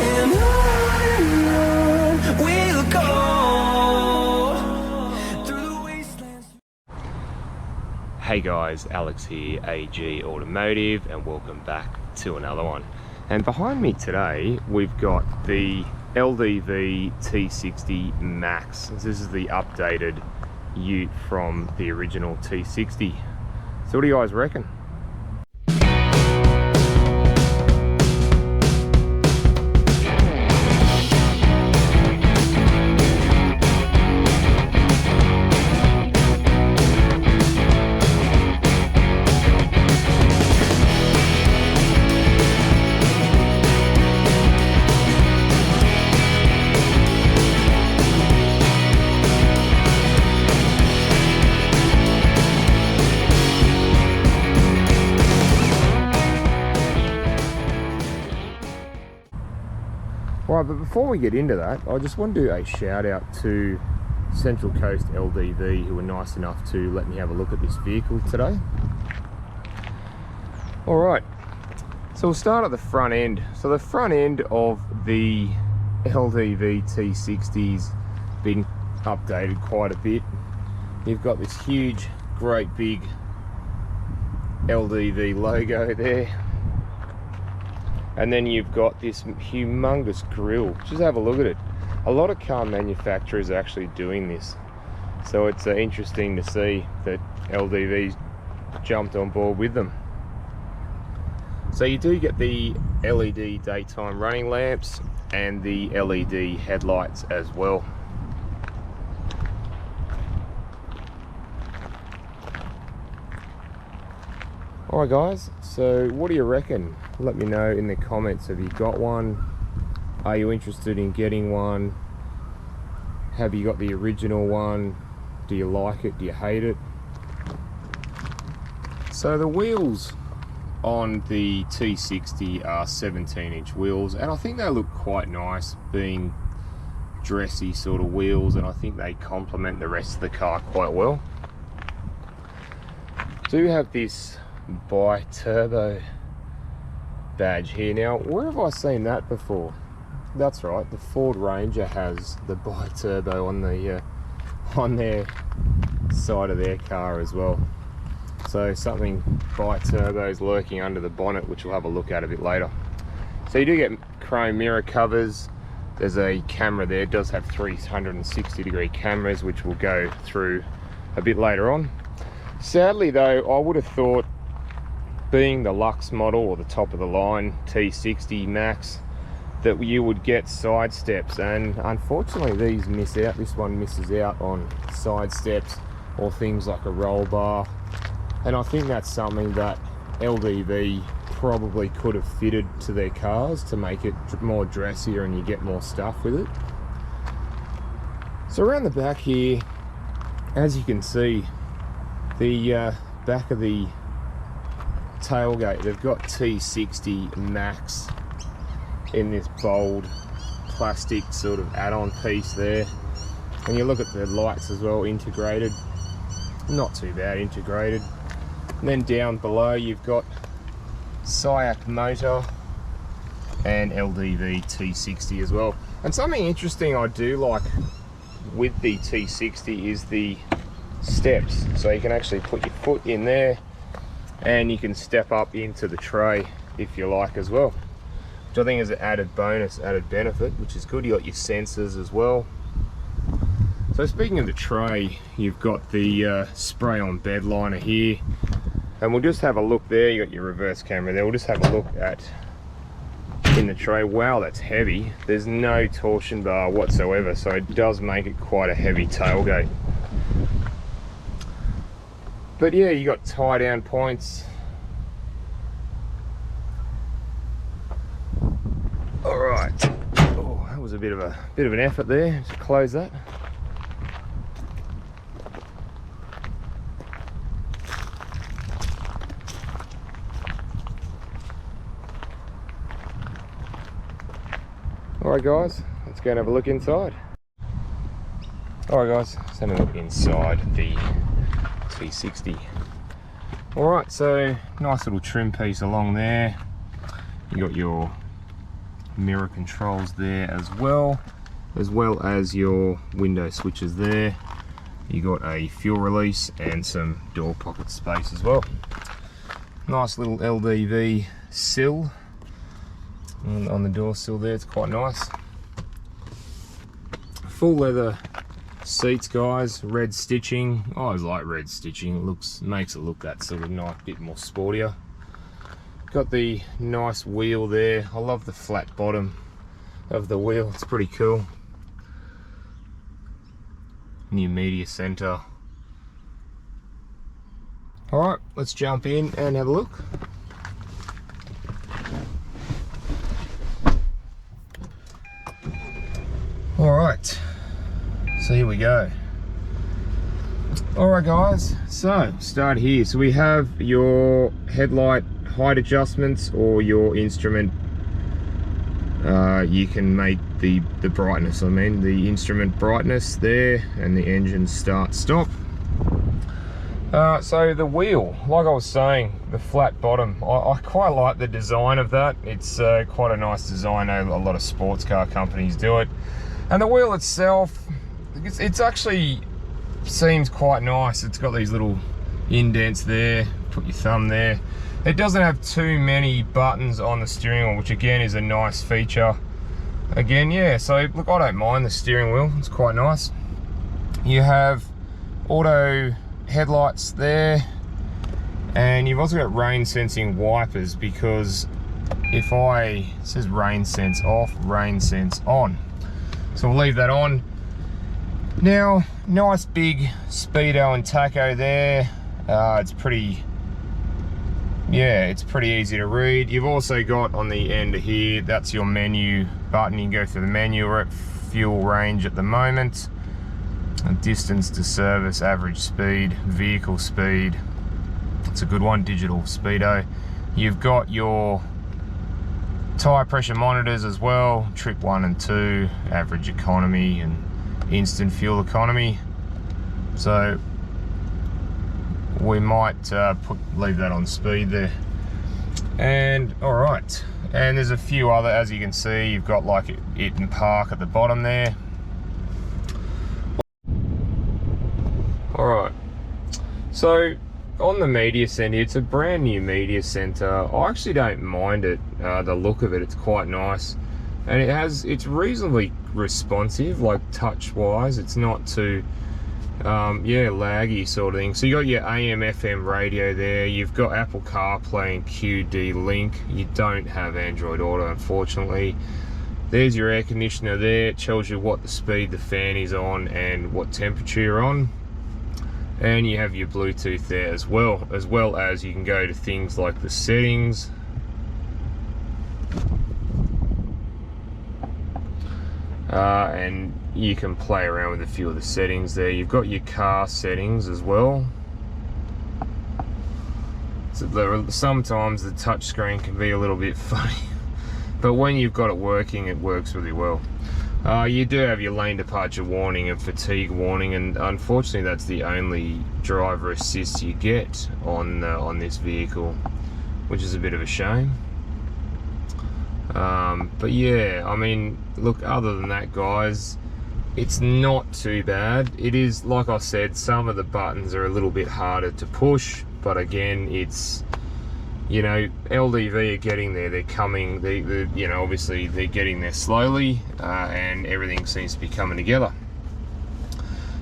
and on we'll go through the wastelands. Hey guys, Alex here, AG Automotive, and welcome back to another one. And behind me today we've got the LDV T60 MAX. This is the updated ute from the original T60. So what do you guys reckon? Right, but before we get into that, I just want to do a shout out to Central Coast LDV, who were nice enough to let me have a look at this vehicle today. Alright, so we'll start at the front end. So the front end of the LDV T60's been updated quite a bit. You've got this huge, great big LDV logo there. And then you've got this humongous grille. Just have a look at it. A lot of car manufacturers are actually doing this. So it's interesting to see that LDV's jumped on board with them. So you do get the LED daytime running lamps and the LED headlights as well. Alright guys, so what do you reckon? Let me know in the comments. Have you got one? Are you interested in getting one? Have you got the original one? Do you like it? Do you hate it? So the wheels on the T60 are 17-inch wheels, and I think they look quite nice, being dressy sort of wheels, and I think they complement the rest of the car quite well. Do have this bi-turbo badge here. Now, where have I seen that before? That's right, the Ford Ranger has the bi-turbo on their side of their car as well. So something bi-turbo is lurking under the bonnet, which we'll have a look at a bit later. So you do get chrome mirror covers. There's a camera there. It does have 360-degree cameras, which we'll go through a bit later on. Sadly though, I would have thought, being the Lux model or the top of the line T60 MAX, that you would get side steps, and unfortunately these miss out. This one misses out on side steps or things like a roll bar, and I think that's something that LDV probably could have fitted to their cars to make it more dressier and you get more stuff with it. So around the back here, as you can see, the back of the tailgate, they've got T60 MAX in this bold plastic sort of add-on piece there, and you look at the lights as well, integrated, not too bad integrated. And then down below you've got SIAC motor and LDV T60 as well. And something interesting I do like with the T60 is the steps. So you can actually put your foot in there and you can step up into the tray if you like as well, which I think is an added bonus, added benefit, which is good. You got your sensors as well. So speaking of the tray, you've got the spray on bed liner here, and we'll just have a look there. You got your reverse camera there. We'll just have a look at in the tray. Wow, that's heavy. There's no torsion bar whatsoever, so it does make it quite a heavy tailgate. But yeah, you got tie down points. All right. Oh, that was a bit of an effort there to close that. All right, guys, let's go and have a look inside. All right, guys, let's have a look inside the T60. All right, so nice little trim piece along there. You got your mirror controls there as well as your window switches there. You got a fuel release and some door pocket space as well. Nice little LDV sill on the door sill there, it's quite nice. Full leather seats, guys, red stitching. I always like red stitching, it makes it look that sort of nice, bit more sportier. Got the nice wheel there. I love the flat bottom of the wheel, it's pretty cool. New media center. Alright, let's jump in and have a look. Alright, so here we go. Alright guys, so start here. So we have your headlight height adjustments or your instrument. You can make the brightness, the instrument brightness there, and the engine start stop. So the wheel, like I was saying, the flat bottom, I quite like the design of that. It's quite a nice design. I know a lot of sports car companies do it. And the wheel itself, it's actually seems quite nice. It's got these little indents there, put your thumb there. It doesn't have too many buttons on the steering wheel, which again is a nice feature. Again, yeah, so look, I don't mind the steering wheel, it's quite nice. You have auto headlights there, and you've also got rain sensing wipers, because it says rain sense off, rain sense on. So we'll leave that on. Now, nice big speedo and tacho there. It's pretty easy to read. You've also got on the end of here, that's your menu button. You can go through the menu. We're at fuel range at the moment. Distance to service, average speed, vehicle speed. It's a good one, digital speedo. You've got your tyre pressure monitors as well, trip 1 and 2, average economy and instant fuel economy. So we might leave that on speed there. And all right, and there's a few other, as you can see, you've got like it and park at the bottom there. All right, so on the media center, it's a brand new media center. I actually don't mind it, the look of it, it's quite nice. And it's reasonably responsive, like touch wise. It's not too laggy sort of thing. So you got your AM FM radio there, you've got Apple CarPlay and QD Link. You don't have Android Auto, unfortunately. There's your air conditioner there, it tells you what the speed the fan is on and what temperature you're on. And you have your Bluetooth there as well as you can go to things like the settings. And you can play around with a few of the settings there. You've got your car settings as well. So sometimes the touch screen can be a little bit funny, but when you've got it working, it works really well. You do have your lane departure warning and fatigue warning, and unfortunately that's the only driver assist you get on this vehicle, which is a bit of a shame. But yeah, I mean, look, other than that, guys, it's not too bad. It is, like I said, some of the buttons are a little bit harder to push, but again, it's, you know, LDV are getting there. They're coming, you know, obviously they're getting there slowly, and everything seems to be coming together.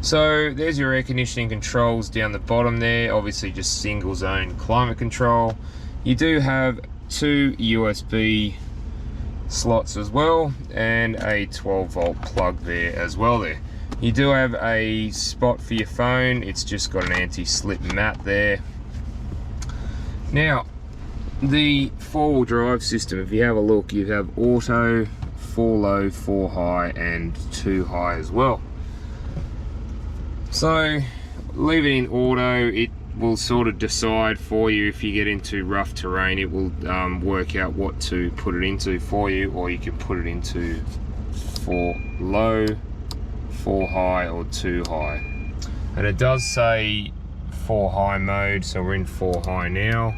So there's your air conditioning controls down the bottom there, obviously just single zone climate control. You do have 2 USB slots as well, and a 12-volt plug there as well there. You do have a spot for your phone, it's just got an anti-slip mat there. Now, the 4-wheel drive system, if you have a look, you have auto, 4 low, 4 high, and 2 high as well. So, leave it in auto, it will sort of decide for you. If you get into rough terrain, it will work out what to put it into for you, or you can put it into 4 low, 4 high, or 2 high. And it does say 4 high mode, so we're in 4 high now.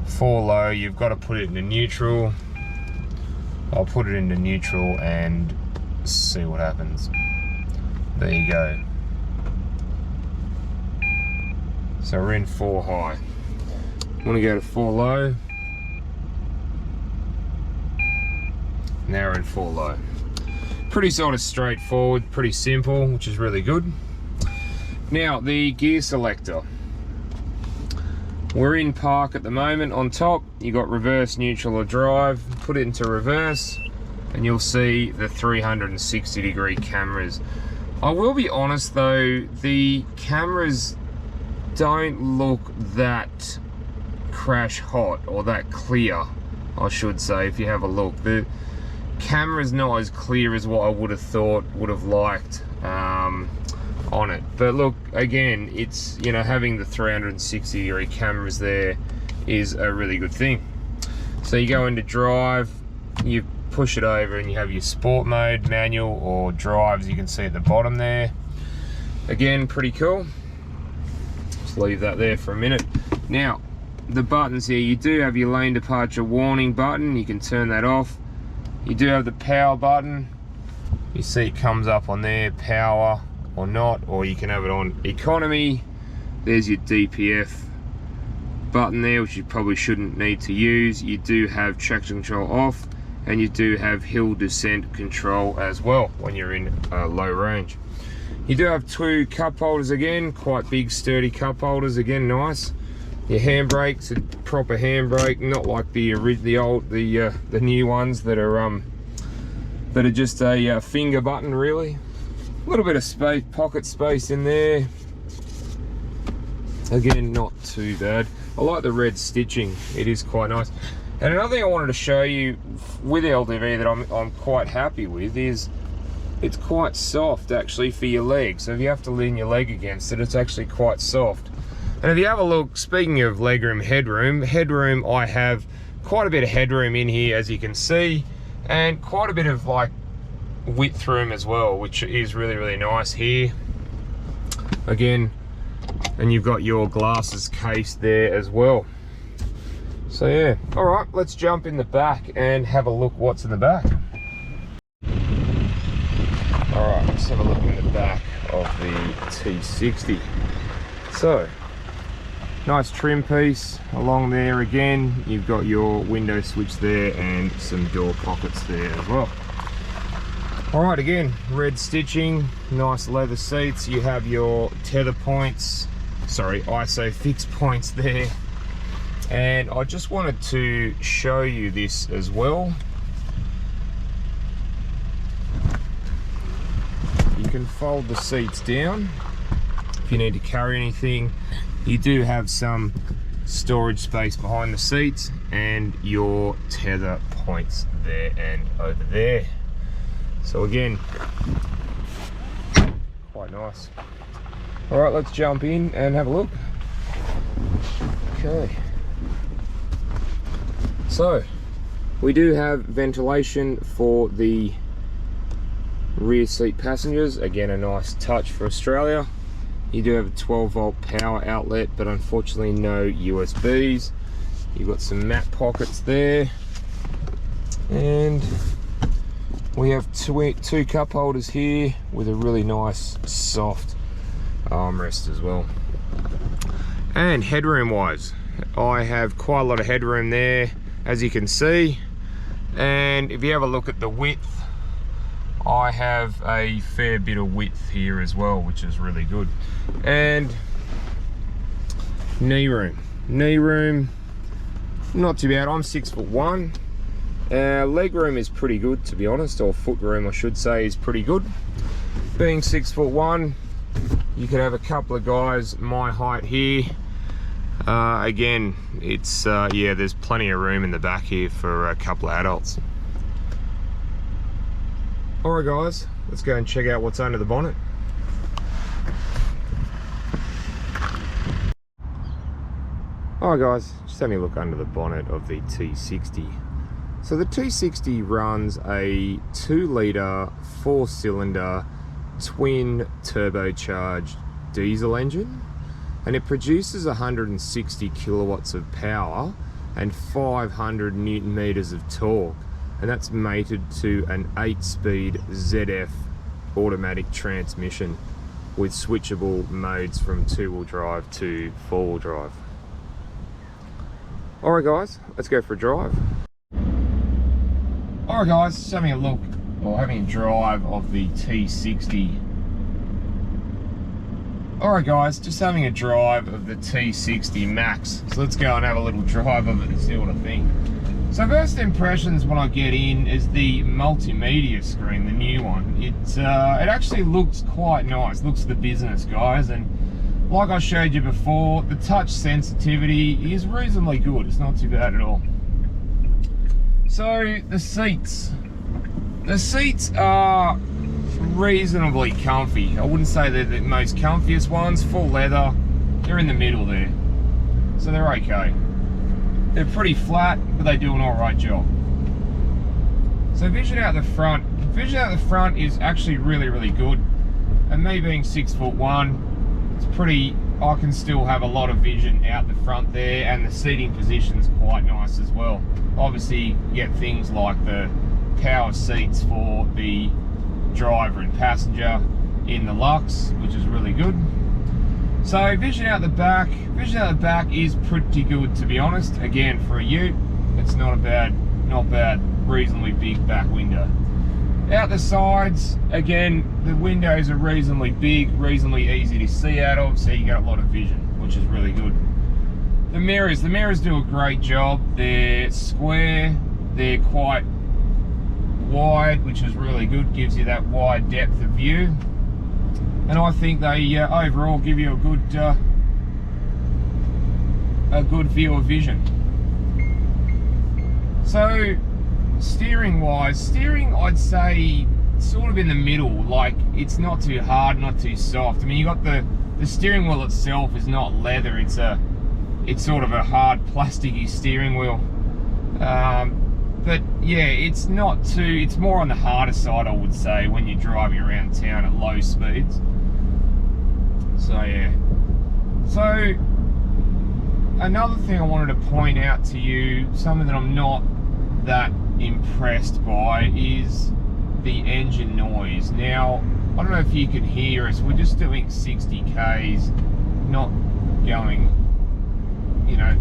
4 low, you've got to put it into neutral. I'll put it into neutral and see what happens. There you go. So we're in 4 high. I'm gonna go to 4 low. Now we're in 4 low. Pretty sort of straightforward, pretty simple, which is really good. Now, the gear selector. We're in park at the moment. On top, you got reverse, neutral, or drive. Put it into reverse, and you'll see the 360-degree cameras. I will be honest though, the cameras don't look that crash hot, or that clear, I should say, if you have a look. The camera's not as clear as what I would have thought, would have liked on it. But look, again, it's, you know, having the 360-degree cameras there is a really good thing. So you go into drive, you push it over, and you have your sport mode, manual, or drive, as you can see at the bottom there. Again, pretty cool. Just leave that there for a minute. Now, the buttons here, you do have your lane departure warning button. You can turn that off. You do have the power button. You see it comes up on there, power or not, or you can have it on economy. There's your DPF button there, which you probably shouldn't need to use. You do have traction control off, and you do have hill descent control as well when you're in low range. You do have 2 cup holders again, quite big sturdy cup holders, again nice. Your handbrake's a proper handbrake, not like the new ones that are just a finger button really. A little bit of space, pocket space in there. Again, not too bad. I like the red stitching, it is quite nice. And another thing I wanted to show you with LDV that I'm quite happy with is it's quite soft actually for your leg. So if you have to lean your leg against it, it's actually quite soft. And if you have a look, speaking of legroom, headroom, I have quite a bit of headroom in here, as you can see, and quite a bit of like width room as well, which is really, really nice here. Again, and you've got your glasses case there as well. So yeah, all right, let's jump in the back and have a look what's in the back. All right, let's have a look in the back of the T60. So, nice trim piece along there again. You've got your window switch there and some door pockets there as well. All right, again, red stitching, nice leather seats. You have your tether points, sorry, ISO fixed points there. And I just wanted to show you this as well. You can fold the seats down if you need to carry anything. You do have some storage space behind the seats and your tether points there and over there. So again, quite nice. All right, let's jump in and have a look. Okay. So, we do have ventilation for the rear seat passengers. Again, a nice touch for Australia. You do have a 12-volt power outlet, but unfortunately no USBs. You've got some mat pockets there. And we have two cup holders here with a really nice soft armrest as well. And headroom wise, I have quite a lot of headroom there, as you can see. And if you have a look at the width, I have a fair bit of width here as well, which is really good. And knee room, not too bad. I'm 6'1". Leg room is pretty good, to be honest, or foot room I should say is pretty good. Being 6'1", you could have a couple of guys my height here. Again, it's yeah, there's plenty of room in the back here for a couple of adults. Alright guys, let's go and check out what's under the bonnet. Alright guys, just having a look under the bonnet of the T60. So the T60 runs a 2-litre, 4-cylinder, twin turbocharged diesel engine, and it produces 160 kilowatts of power and 500 Newton meters of torque. and that's mated to an 8-speed ZF automatic transmission with switchable modes from 2-wheel drive to 4-wheel drive. Alright guys, let's go for a drive. Alright guys, just having a look, or having a drive of the T60. Alright guys, just having a drive of the T60 MAX. So let's go and have a little drive of it and see what I think. So first impressions when I get in is the multimedia screen, the new one. It actually looks quite nice, looks the business guys, and like I showed you before, the touch sensitivity is reasonably good. It's not too bad at all. So the seats are reasonably comfy. I wouldn't say they're the most comfiest ones. Full leather, they're in the middle there, so they're okay. They're pretty flat, but they do an alright job. So vision out the front is actually really good. And me being 6'1", it's pretty, I can still have a lot of vision out the front there, and the seating position's quite nice as well. Obviously you get things like the power seats for the driver and passenger in the Lux, which is really good. So vision out the back is pretty good, to be honest. Again, for a ute, it's not bad, reasonably big back window. Out the sides, again, the windows are reasonably big, reasonably easy to see out of, so you get a lot of vision, which is really good. The mirrors do a great job. They're square, they're quite wide, which is really good, gives you that wide depth of view. And I think they overall give you a good view of vision. So steering I'd say sort of in the middle, like it's not too hard, not too soft. I mean, you got the steering wheel itself is not leather, it's sort of a hard plasticky steering wheel. But yeah, it's more on the harder side, I would say, when you're driving around town at low speeds. So yeah. So another thing I wanted to point out to you, something that I'm not that impressed by, is the engine noise. Now, I don't know if you can hear us, we're just doing 60 Ks, not going, you know,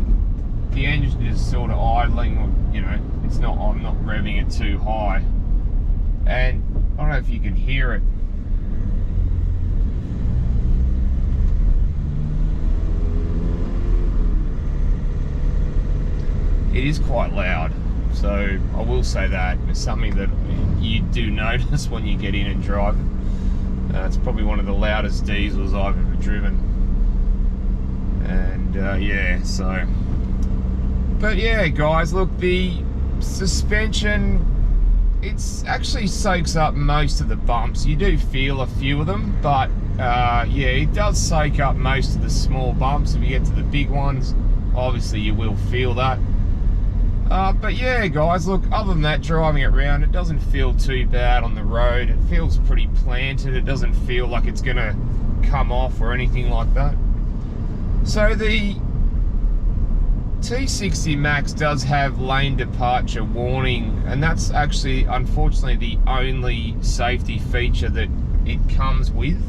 the engine is sort of idling, you know, I'm not revving it too high. And I don't know if you can hear it. It is quite loud, so I will say that it's something that you do notice when you get in and drive it. It's probably one of the loudest diesels I've ever driven, and yeah, so. But yeah, guys, look, the suspension, it's actually soaks up most of the bumps. You do feel a few of them, but yeah, it does soak up most of the small bumps. If you get to the big ones, obviously you will feel that. But yeah, guys, look, other than that, driving it around, it doesn't feel too bad on the road. It feels pretty planted. It doesn't feel like it's gonna come off or anything like that. So the T60 MAX does have lane departure warning, and that's actually, unfortunately, the only safety feature that it comes with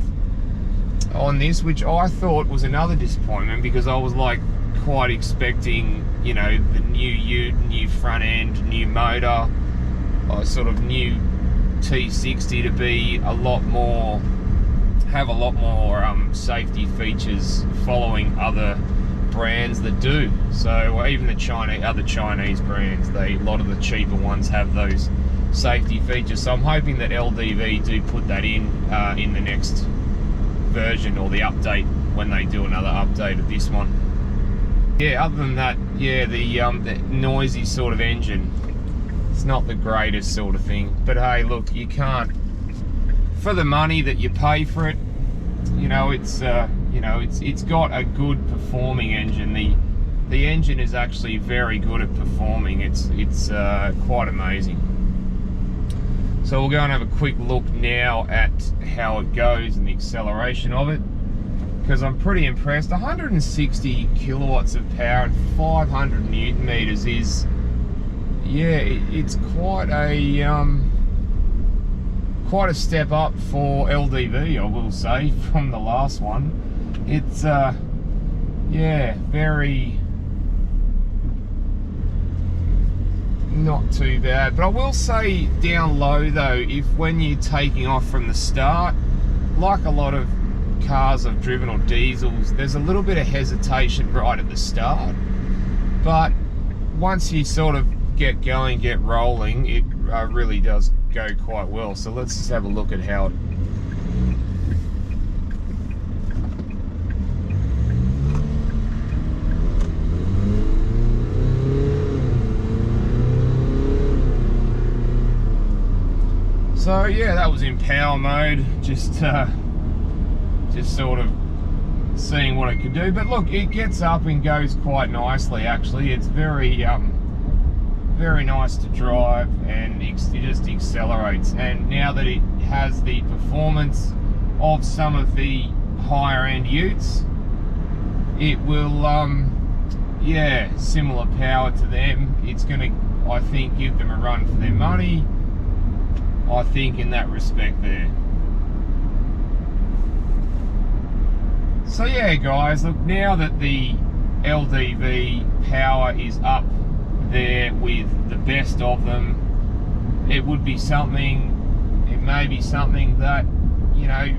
on this, which I thought was another disappointment, because I was like quite expecting, you know, the new ute, new front end, new motor, sort of new T60 to be have a lot more safety features following other brands that do. So even the other Chinese brands, a lot of the cheaper ones have those safety features. So I'm hoping that LDV do put that in the next version, or the update, when they do another update of this one. Yeah, other than that, yeah, the noisy sort of engine, it's not the greatest sort of thing. But hey, look, you can't, for the money that you pay for it, you know, it's got a good performing engine. The engine is actually very good at performing. It's quite amazing. So we'll go and have a quick look now at how it goes and the acceleration of it, because I'm pretty impressed. 160 kilowatts of power and 500 newton meters is yeah, it's quite a step up for LDV, I will say, from the last one. It's yeah, very not too bad. But I will say down low though, if when you're taking off from the start, like a lot of cars I've driven or diesels, there's a little bit of hesitation right at the start, but once you sort of get going, get rolling, it really does go quite well. So let's just have a look at how it So yeah, that was in power mode, just sort of seeing what it could do. But look, it gets up and goes quite nicely actually. It's very nice to drive, and it just accelerates. And now that it has the performance of some of the higher end utes, it will yeah, similar power to them. It's gonna, I think, give them a run for their money, I think, in that respect there. So yeah guys, look, now that the LDV power is up there with the best of them, it would be something, it may be something that, you know,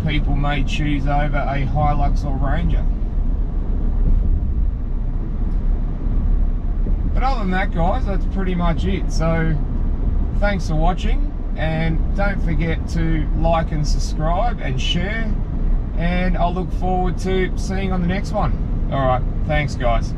people may choose over a Hilux or Ranger. But other than that guys, that's pretty much it. So thanks for watching, and don't forget to like and subscribe and share, and I'll look forward to seeing you on the next one. Alright, thanks guys.